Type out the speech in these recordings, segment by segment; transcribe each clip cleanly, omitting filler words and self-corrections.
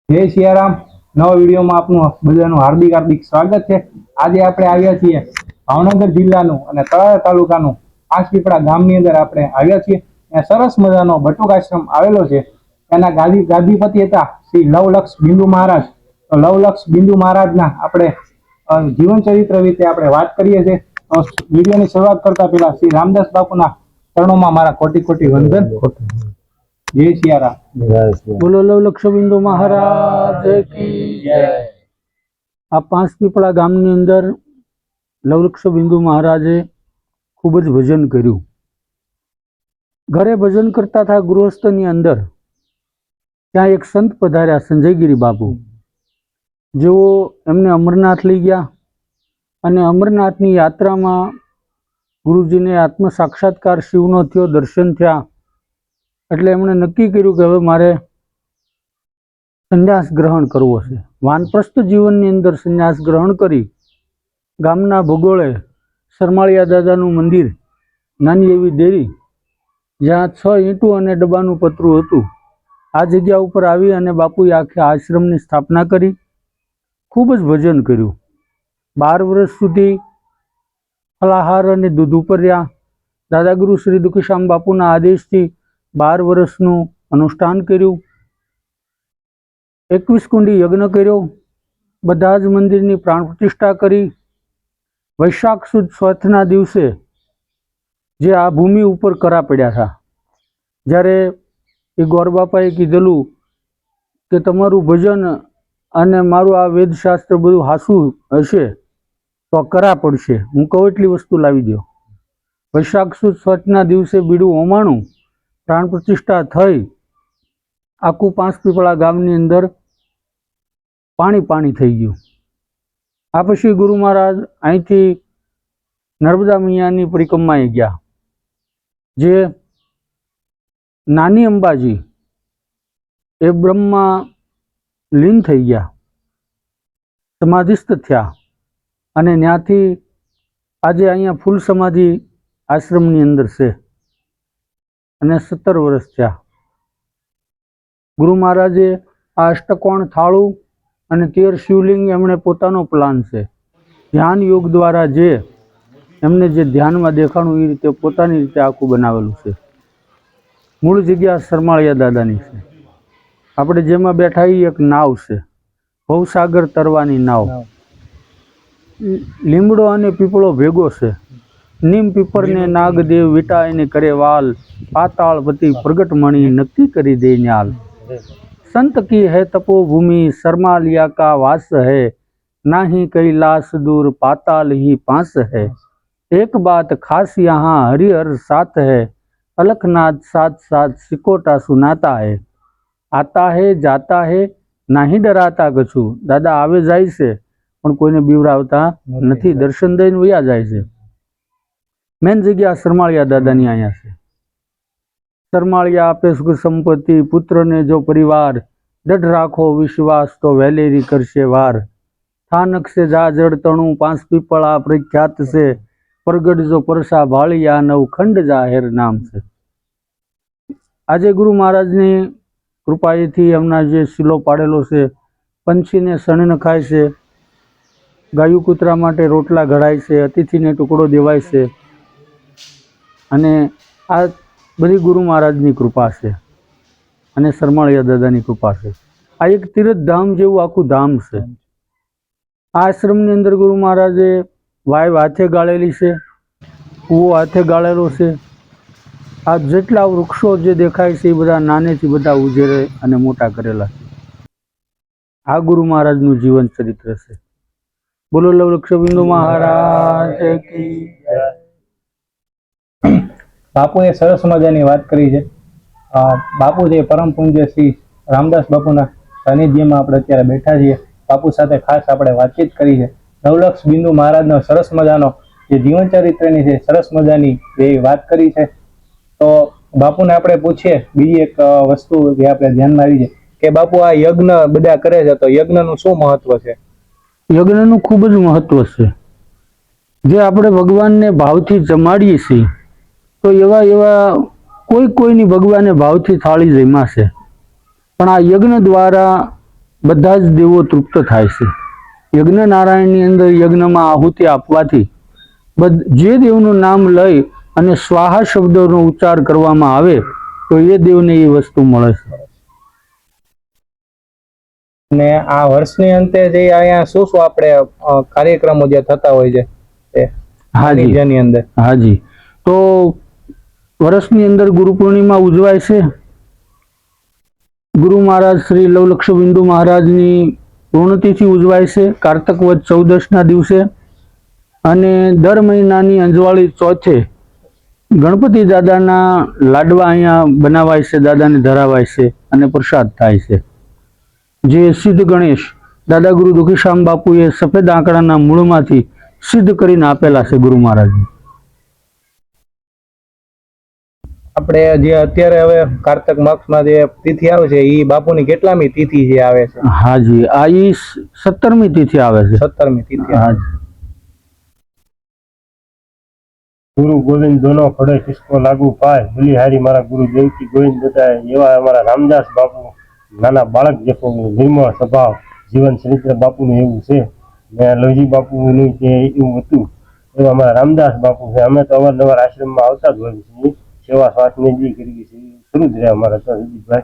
જય સિયારામ। નવા વિડીયોમાં આપનું બધાનું હાર્દિક હાર્દિક સ્વાગત છે। આજે આપણે આવ્યા છીએ ભાવનગર જિલ્લાનું અને તળાજા તાલુકાનું પાંચપીપળા ગામની અંદર આપણે આવ્યા છીએ। ત્યાં સરસ મજાનો બટુકાશ્રમ આવેલો છે। એના ગાદીપતિ હતા શ્રી લવલક્ષ બિંદુ મહારાજ। તો લવલક્ષ બિંદુ મહારાજના આપણે જીવન ચરિત્ર વિશે આપણે વાત કરીએ છીએ। વિડીયોની શરૂઆત કરતા પહેલા શ્રી રામદાસ બાપુના ચરણોમાં મારા કોટી કોટી વંદન। જય સિયારામ। બોલો લવલક્ષ બિંદુ મહારાજ કી જય। આ પાંચપીપળા ગામની અંદર લવલક્ષ બિંદુ મહારાજે ખૂબ જ ભજન કર્યું। ઘરે ભજન કરતા હતા ગૃહસ્થની અંદર, ત્યાં એક સંત પધાર્યા સંજયગીરી બાપુ, જેઓ એમને અમરનાથ લઈ ગયા અને અમરનાથની યાત્રામાં ગુરુજીને આત્મ સાક્ષાત્કાર શિવનો થયો, દર્શન થયા। એટલે એમણે નક્કી કર્યું કે હવે મારે સંન્યાસ ગ્રહણ કરવો છે। વાનપ્રસ્થ જીવનની અંદર સંન્યાસ ગ્રહણ કરી ગામના ભૂગોળે સરમાળિયા દાદાનું મંદિર, નાની એવી દેરી, જ્યાં 6 ઈંટું અને ડબ્બાનું પતરું હતું, આ જગ્યા ઉપર આવી અને બાપુએ આખે આશ્રમની સ્થાપના કરી। ખૂબ જ ભજન કર્યું। 12 વર્ષ સુધી ફલાહાર અને દૂધ ઉપર રહ્યા। દાદા ગુરુ શ્રી દુખીશ્યામ બાપુના આદેશથી 12 વર્ષનું અનુષ્ઠાન કર્યું। 21 કુંડી યજ્ઞ કર્યો। બધા જ મંદિરની પ્રાણ પ્રતિષ્ઠા કરી। વૈશાખ સુદ ચોથના દિવસે જે આ ભૂમિ ઉપર કરા પડ્યા હતા, જ્યારે એ ગોરબાપાએ કીધેલું કે તમારું ભજન અને મારું આ વેદશાસ્ત્ર બધું હાસું હશે તો કરા પડશે, હું કહું એટલી વસ્તુ લાવી દો। વૈશાખ સુદ ચોથના દિવસે બીડું હોમાણું, પ્રાણ પ્રતિષ્ઠા થઈ। આખું પાંચપીપળા ગામની અંદર પાણી પાણી થઈ ગયું। આ પછી ગુરુ મહારાજ અહીંથી નર્મદા મૈયાની પરિક્રમાએ ગયા, જે નાની અંબાજી એ બ્રહ્મમાં લીન થઈ ગયા, સમાધિસ્થ થયા અને ત્યાંથી આજે અહીંયા ફૂલ સમાધિ આશ્રમની અંદર છે અને 17 વર્ષ થયા। ગુરુ મહારાજે આ અષ્ટકોણ થાળું અને 13 શિવલિંગ એમણે પોતાનો પ્લાન છે, ધ્યાન યોગ દ્વારા જે એમને જે ધ્યાનમાં દેખાણું એ રીતે પોતાની રીતે આખું બનાવેલું છે। મૂળ જગ્યા સરમાળિયા દાદાની છે। આપણે જેમાં બેઠા એ એક નાવ છે, ભવસાગર તરવાની નાવ। લીમડો અને પીપળો ભેગો છે। નીમ પીપરને નાગદેવ વિટાઈને કરે વાલ, પાતાળપતિ પ્રગટ મણી નક્કી કરી દે ન્યાલ। संत की है तपोभूमि सरमालिया का वास है, नाही कैलाश दूर पाताल ही पास है। एक बात खास यहाँ हरिहर साथ है, अलखनाथ साथ साथ सिकोटा सुनाता है। आता है जाता है नाही डराता कछु, दादा आवे जाय से पण कोईने बीवरावता नथी, दर्शन दईने वया जाय छे। मेन जग्या सरमाळिया दादानी आया छे। सरमाळिया आपे सुख संपत्ति, पुत्र ने जो परिवार, दृढ़ राखो विश्वास तो वेलेरी करशे वार। थानक से जा जड़ तणु પાંચપીપળા प्रख्यात से, प्रगट जो परसा भालिया नवखंड जाहेर नाम से। આજે ગુરુ મહારાજની કૃપાએથી એમના જે શિલો પાડેલો છે, પંછીને શણ નખાય છે, ગાયું કૂતરા માટે રોટલા ઘડાય છે, અતિથિને ટુકડો દેવાય છે, અને આ બધી ગુરુ મહારાજની કૃપા છે અને સરમાળિયા દાદાની કૃપા છે। આ એક તીર્થધામ જેવું આખું ધામ છે। આ આશ્રમની અંદર ગુરુ મહારાજે વાવ હાથે ગાળેલી છે, કૂવો હાથે ગાળેલો છે। આ જેટલા વૃક્ષો જે દેખાય છે એ બધા નાનેથી બધા ઉજેરે અને મોટા કરેલા છે। આ ગુરુ મહારાજનું જીવન ચરિત્ર છે। બોલો લવલક્ષ બિંદુ મહારાજ કી જય। બાપુએ સરસ મજાની વાત કરી છે। બાપુ જે પરમ પૂજ્ય શ્રી રામદાસ બાપુના સાનિધ્યમાં આપણે અત્યારે બેઠા છીએ। બાપુ સાથે ખાસ આપણે વાતચીત કરી છે। લવલક્ષ બિંદુ મહારાજનો સરસ મજાનો જે જીવન ચરિત્રની છે, સરસ મજાની જે વાત કરી છે। તો બાપુને આપણે પૂછીએ બીજી એક વસ્તુ જે આપણે ધ્યાનમાં આવી છે કે બાપુ આ યજ્ઞ બધા કરે છે, તો યજ્ઞનું શું મહત્વ છે? યજ્ઞનું ખૂબ જ મહત્વ છે। જે આપણે ભગવાનને ભાવથી જમાડીએ છીએ, તો એવા કોઈની ભગવાને ભાવથી થાળી જમાશે, પણ આ યજ્ઞ દ્વારા બધા જ દેવો તૃપ્ત થાય છે. યજ્ઞ નારાયણની અંદર યજ્ઞમાં આહુતિ આપવાથી જે દેવનું નામ લઈ અને સ્વાહા શબ્દોનો ઉચ્ચાર કરવામાં આવે તો એ દેવને એ વસ્તુ મળે છે. ને આ વર્ષની અંતે જે અહીંયા શું શું આપણે કાર્યક્રમો જે થતા હોય છે તે હાજી જેની અંદર હાજી તો વર્ષની અંદર ગુરુ પૂર્ણિમા ઉજવાય છે. ગુરુ મહારાજ શ્રી લવલક્ષ બિંદુ મહારાજની પૂર્ણતિથિ ઉજવાય છે કારતક વદ 14ના દિવસે. અને દર મહિનાની અંજવાળી ચોથે ગણપતિ દાદાના લાડવા અહીંયા બનાવાય છે, દાદાને ધરાવાય છે અને પ્રસાદ થાય છે. જે સિદ્ધ ગણેશ દાદા ગુરુ દુખીશ્યામ બાપુએ સફેદ આંકડાના મૂળમાંથી સિદ્ધ કરીને આપેલા છે ગુરુ મહારાજ. આપણે જે અત્યારે હવે કારતક માસમાં જે તિથિ આવે છે એ બાપુની કેટલામી તિથિ જે આવે છે? હાજી આ ઈ 17મી તિથિ આવે છે. 17મી તિથિ. હાજી. गुरु गोविंद दोनों खड़े किसको लागू पाए बलिहारी मारा गुरु देवकी गोविंद बताए एवं हमारा रामदास बापू नाना बाळक जेको निर्मळ स्वभाव जीवन चरित्र बापू ने एवं छे ने लवजी बापू नु जे एवं हतुं एवं हमारा रामदास बापू छे. अमे तो अवारनवार आश्रम में आवता ज होय छीए. सेवा स्वास्थ्य जी करी छे शुरू ज रहे हमारा तो भाई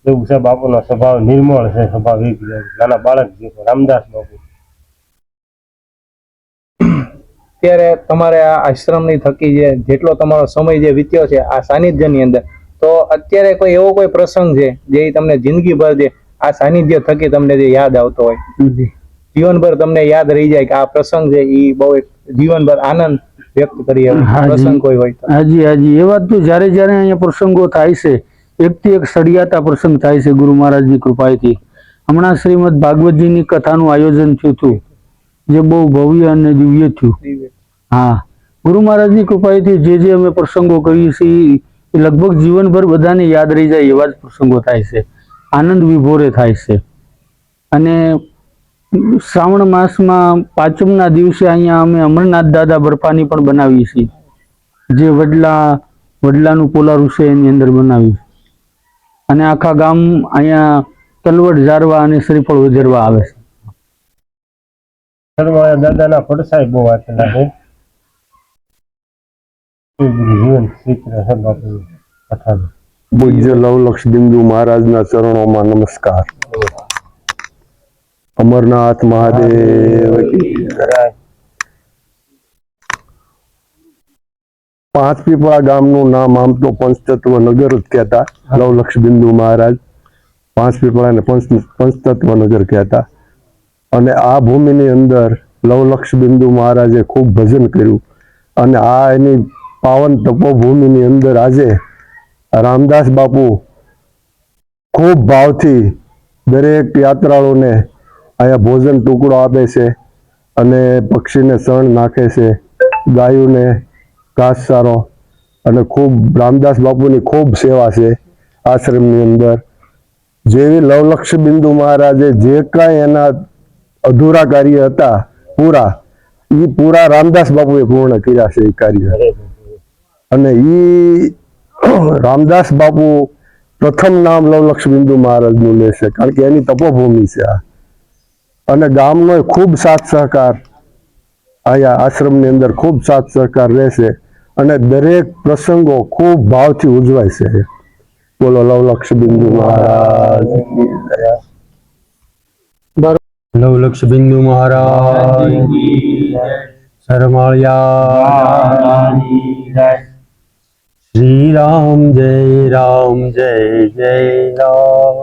एवं छे. बापूनो स्वभाव निर्मळ छे, स्वभाव एक नाना बाळक जेको रामदास बापू. અત્યારે તમારે આ આશ્રમની થકી જેટલો તમારો સમય જે વીત્યો છે આ સાનિધ્યની અંદર, તો અત્યારે કોઈ એવો કોઈ પ્રસંગ છે જે તમને જિંદગીભર જે આ સાનિધ્ય થકી તમને જે યાદ આવતો હોય, જીવનભર તમને યાદ રહી જાય કે આ પ્રસંગ છે એ બહુ એક જીવનભર આનંદ વ્યક્ત કરી પ્રસંગ કોઈ હોય તો? હાજી હાજી એ વાત તો જ્યારે જ્યારે અહીંયા પ્રસંગો થાય છે એકથી એક સળિયાતા પ્રસંગ થાય છે ગુરુ મહારાજની કૃપાથી. હમણાં શ્રીમદ ભાગવતજીની કથાનું આયોજન થયું હતું જે બહુ ભવ્ય અને દિવ્ય થયું. હા, ગુરુ મહારાજની કૃપાથી જે અમે પ્રસંગો કરીએ છીએ એ લગભગ જીવનભર બધાને યાદ રહી જાય એવા જ પ્રસંગો થાય છે, આનંદ વિભોરે થાય છે. અને શ્રાવણ માસમાં 5મના દિવસે અહીંયા અમે અમરનાથ દાદા બરફાની પણ બનાવીએ છીએ, જે વડલાનું પોલારું છે એની અંદર બનાવી. અને આખા ગામ અહીંયા તલવટ ઝારવા અને શ્રીફળ વધારવા આવે છે. દાદાના પડસાઈ બહુ વાંચેલા છે. જીવન ચિત્ર છે બાપુ કથાનું. પૂજ્ય લવલક્ષ બિંદુ મહારાજના ચરણોમાં નમસ્કાર. અમરનાથ મહાદેવ કી જય. પાંચપીપળા ગામનું નામ આમ તો પંચતત્વ નગર જ કહેતા. લવલક્ષ બિંદુ મહારાજ પાંચપીપળાને પંચતત્વ નગર કહેતા. અને આ ભૂમિની અંદર લવલક્ષ બિંદુ મહારાજે ખૂબ ભજન કર્યું. અને આ એની પાવન તપોભૂમિની અંદર આજે રામદાસ બાપુ ખૂબ ભાવથી દરેક યાત્રાળુને અહીંયા ભોજન ટુકડો આપે છે અને પક્ષીને શણ નાખે છે, ગાયોને ઘાસચારો, અને ખૂબ રામદાસ બાપુની ખૂબ સેવા છે આશ્રમની અંદર. જેવી લવલક્ષ બિંદુ મહારાજે જે કાંઈ એના અધૂરા કાર્ય હતા પૂરા રામદાસ બાપુએ પૂર્ણ કર્યા છે એ કાર્ય. અને રામદાસ બાપુ પ્રથમ નામ લવલક્ષ બિંદુ મહારાજનું લેશે, કારણ કે એની તપોભૂમિ છે આ. અને ગામનો ખૂબ સાથ સહકાર અહીંયા આશ્રમની અંદર ખૂબ સાથ સહકાર રહેશે અને દરેક પ્રસંગો ખૂબ ભાવથી ઉજવાય છે. બોલો લવલક્ષ બિંદુ મહારાજ. લવલક્ષ બિંદુ મહારાજ શરમાળિયા. શ્રી રામ જય રામ જય જય રામ.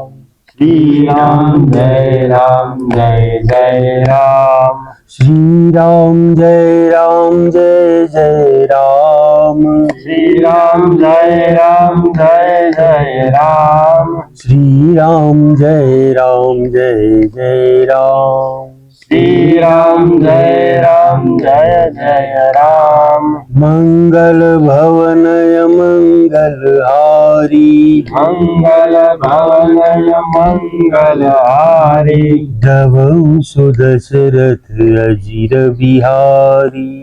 શ્રી રામ જય રામ જય જય રામ. શ્રી રામ જય રામ જય જય રામ. શ્રી રામ જય રામ જય જય રામ. શ્રી રામ જય રામ જય જય રામ. શ્રી રામ જય રામ જય જય રામ. મંગલ ભવનય મંગલહારી મંગલ ભવનય મંગલહારી ધવૌ સુદશરથ અજીર બિહારી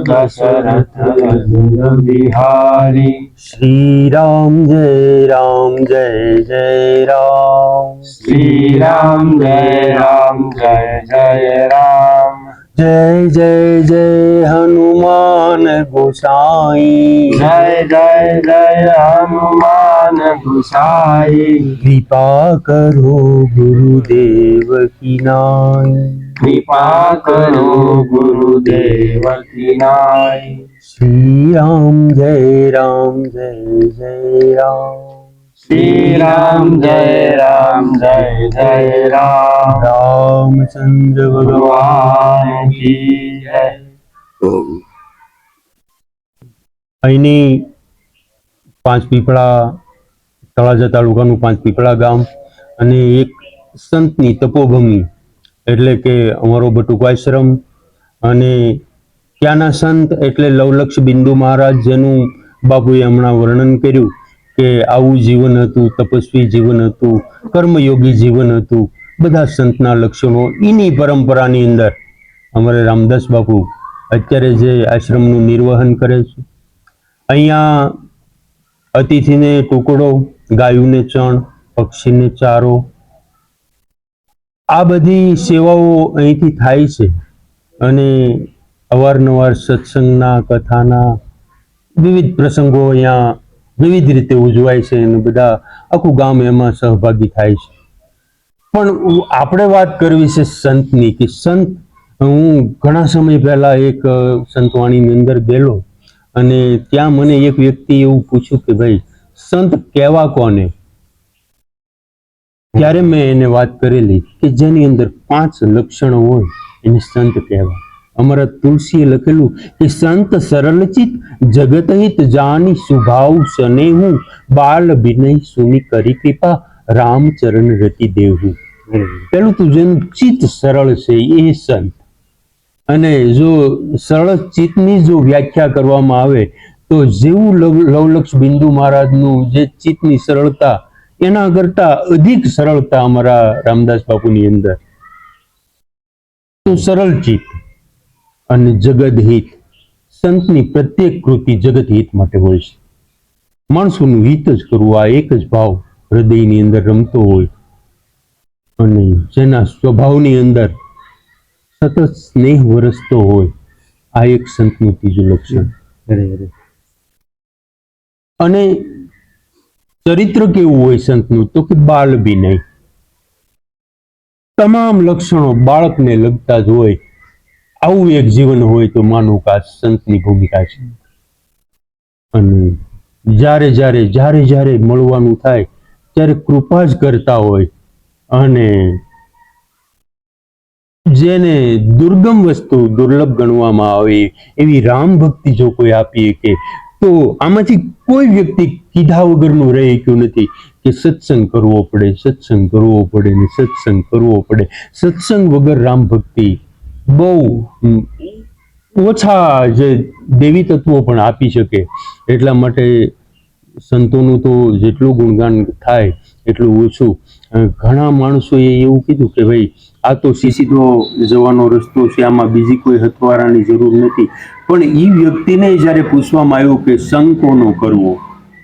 દશરથ બિહારી શ્રી રામ જય રામ જય જય રામ શ્રી રામ જય રામ જય જય જય હનુમાન ગોસાઈ જય હનુમાન ગુસાઈ કૃપા કરો ગુરુદેવ કી નાઈ કૃપા કરો ગુરુદેવ કી નાય શ્રી રામ જય રામ જય જય રામ શ્રી રામ જય રામ રામચંદ્ર ભગવાન ભગવાન કી જય અહીંની પાંચ પીપળા તળાજા તાલુકાનું પાંચ પીપળા ગામ અને એક સંતની તપોભૂમિ એટલે કે અમારો બટુક આશ્રમ અને ત્યાંના સંત એટલે લવલક્ષ બિંદુ મહારાજ જેનું બાપુએ હમણાં વર્ણન કર્યું કે આવું જીવન હતું, તપસ્વી જીવન હતું, કર્મયોગી જીવન હતું, બધા સંતના લક્ષણો એની પરંપરાની અંદર અમારે રામદાસ બાપુ અત્યારે જે આશ્રમનું નિર્વહન કરે છે. અહીંયા અતિથિને ટુકડો, ગાયુંને ચણ, પક્ષીને ચારો, આ બધી સેવાઓ અહીંથી થાય છે અને અવારનવાર સત્સંગના, કથાના વિવિધ પ્રસંગો અહીંયા વિવિધ રીતે ઉજવાય છે અને બધા આખું ગામ એમાં સહભાગી થાય છે. પણ આપણે વાત કરવી છે સંતની કે સંત, હું ઘણા સમય પહેલા એક સંતવાણીની અંદર ગયેલો અને ત્યાં મને એક વ્યક્તિ એવું પૂછ્યું કે ભાઈ સંત કહેવા કોને? ત્યારે મેં એને વાત કરેલી કે જેની અંદર 5 લક્ષણો હોય એને સંત કહેવાય. અમારા તુલસીએ લખેલું કે સંત સરલચિત જગત હિત જાની સુભાવ સનેહું બાલ વિનય સુની કરી કૃપા રામચરણ રતિ દેવું. પેલું તો જેનું ચિત્ત સરળ છે એ સંત. અને જો સરળ ચિત્તની જો વ્યાખ્યા કરવામાં આવે તો જેવું લવલક્ષ બિંદુ મહારાજનું જે ચિત્તની સરળતા એના કરતા અધિક સરળતા અમારા રામદાસ બાપુની અંદર. તો સરળ ચિત્ત અને જગત હિત. સંતની પ્રત્યેક કૃતિ જગત હિત માટે હોય છે. માણસોનું હિત જ કરવું, આ એક જ ભાવ હૃદયની અંદર રમતો હોય અને જેના સ્વભાવની અંદર સતત સ્નેહ વરસતો હોય, આ એક સંતનું ત્રીજું લક્ષણ. અને ચરિત્ર કેવું હોય સંતનું? તો કે બાલ વિનય. તમામ લક્ષણો બાળકને લગતા જ હોય. આવું એક જીવન હોય તો માનું કે આ સંતની ભૂમિકા છે. અને જ્યારે મળવાનું થાય ત્યારે કૃપા જ કરતા હોય અને જેને દુર્ગમ વસ્તુ દુર્લભ ગણવામાં આવે એવી રામ ભક્તિ જો કોઈ આપીએ કે તો આમાંથી કોઈ વ્યક્તિ કીધા વગરનું રહી શક્યું નથી કે સત્સંગ કરવો પડે, સત્સંગ કરવો પડે ને સત્સંગ કરવો પડે. સત્સંગ વગર રામ ભક્તિ બહુ ઓછા જે દેવી તત્વો પણ આપી શકે. એટલા માટે સંતોનું તો જેટલું ગુણગાન થાય એટલું ઓછું. ઘણા માણસોએ એવું કીધું કે ભાઈ આ તો સીધો જવાનો રસ્તો છે, આમાં બીજી કોઈ હથવારાની જરૂર નથી. પણ એ વ્યક્તિને જ્યારે પૂછવામાં આવ્યું કે સંગ કોનો કરવો,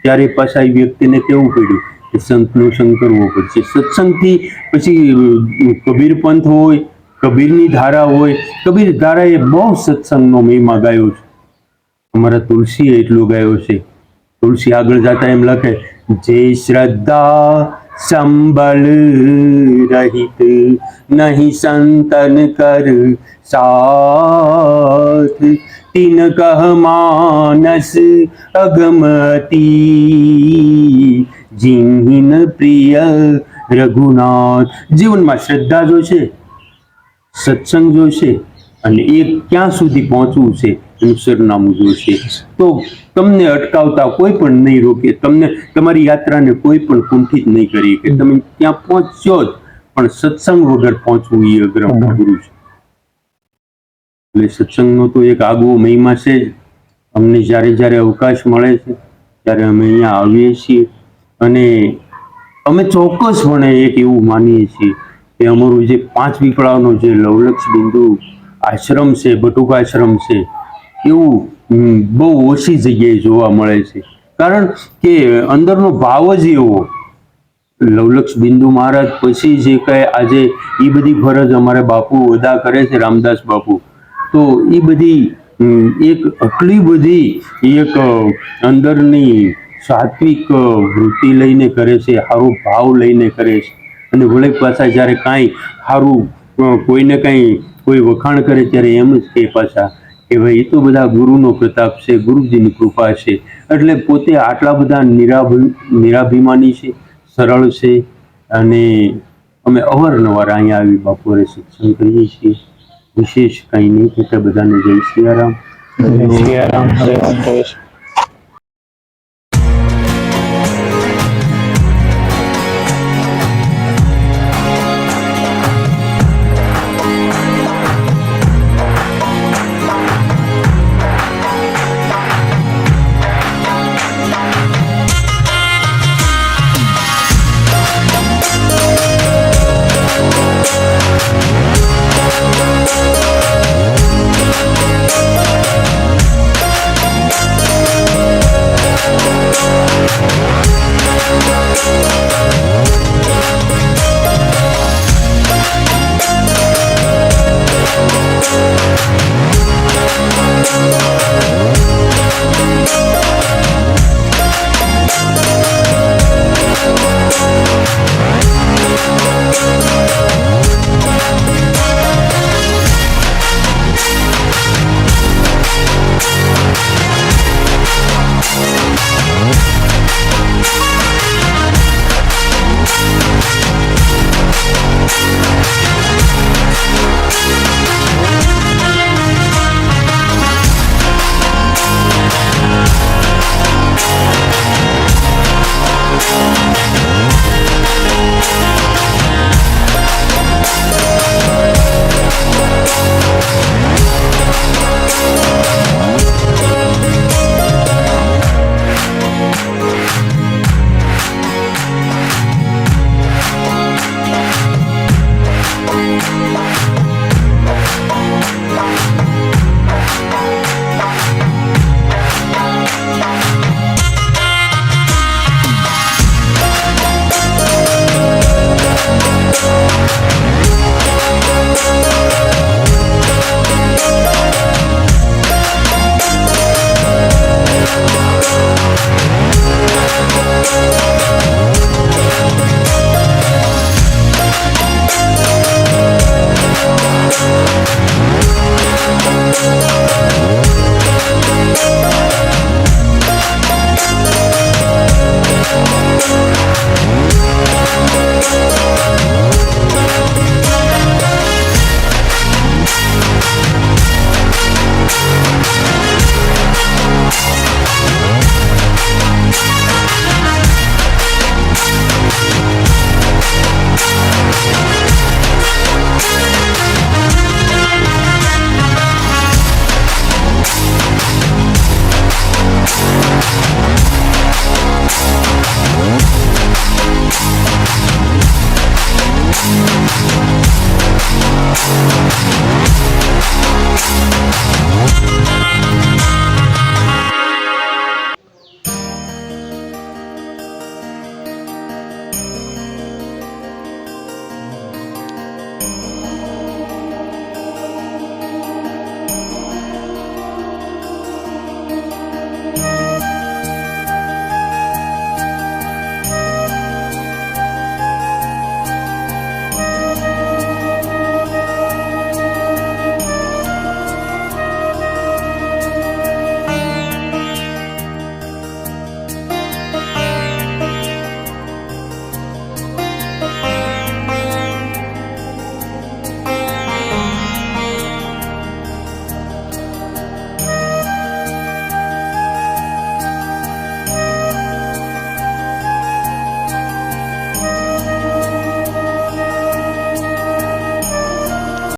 ત્યારે પાછા એ વ્યક્તિને કેવું પડ્યું કે સંતનો સંગ કરવો પડશે. સત્સંગથી પછી કબીર પંથ હોય, કબીરની ધારા હોય. કબીર ધારાએ બહુ સત્સંગનો મહિમા ગાયો છે. અમારા તુલસીએ એટલો ગાયો છે. તુલસી આગળ જતા એમ લખે, જે શ્રદ્ધા સંબલ રહિત નહીં સંતન કર સાથ, તિન કહ માનસ અગમતી જીન પ્રિય રઘુનાથ. જીવનમાં શ્રદ્ધા જો છે, સત્સંગ જોશે અને એ ક્યાં સુધી પહોંચવું છે એનું સરનામું જોશે. તો તમને અટકાવતા કોઈ પણ નહીં રોકે, તમને તમારી યાત્રાને કોઈ પણ કુંઠિત નહીં કરી કે તમે ત્યાં પહોંચશો જ, પણ સત્સંગ વગર પહોંચવું એ અગ્રમ ગુરુ છે. એટલે સત્સંગનો તો એક આગવો મહિમા છે જ. અમને જ્યારે જ્યારે અવકાશ મળે છે ત્યારે અમે અહીંયા આવીએ છીએ અને અમે ચોક્કસપણે એક એવું માનીએ છીએ કે અમારું જે 5 પીપળાનો જે લવલક્ષ બિંદુ આશ્રમ છે, બટુક આશ્રમ છે, એવું બહુ ઓછી જગ્યાએ જોવા મળે છે. કારણ કે અંદરનો ભાવ જ એવો. લવલક્ષ બિંદુ મહારાજ પછી જે કઈ આજે એ બધી ફરજ અમારે બાપુ અદા કરે છે, રામદાસ બાપુ, તો એ બધી એક આટલી બધી એક અંદરની સાત્વિક વૃત્તિ લઈને કરે છે, સારો ભાવ લઈને કરે છે. અને વળી પાછા જ્યારે કાંઈ સારું કોઈને કાંઈ કોઈ વખાણ કરે ત્યારે એમ જ કે પાછા કે ભાઈ એ તો બધા ગુરુનો પ્રતાપ છે, ગુરુજીની કૃપા છે. એટલે પોતે આટલા બધા નિરાભિમાની છે, સરળ છે. અને અમે અવારનવાર અહીંયા આવી બપોરે સત્સંગ કરીએ છીએ. વિશેષ કંઈ નહીં કહેતા, બધાને જય સિયારામ. સિયારામ.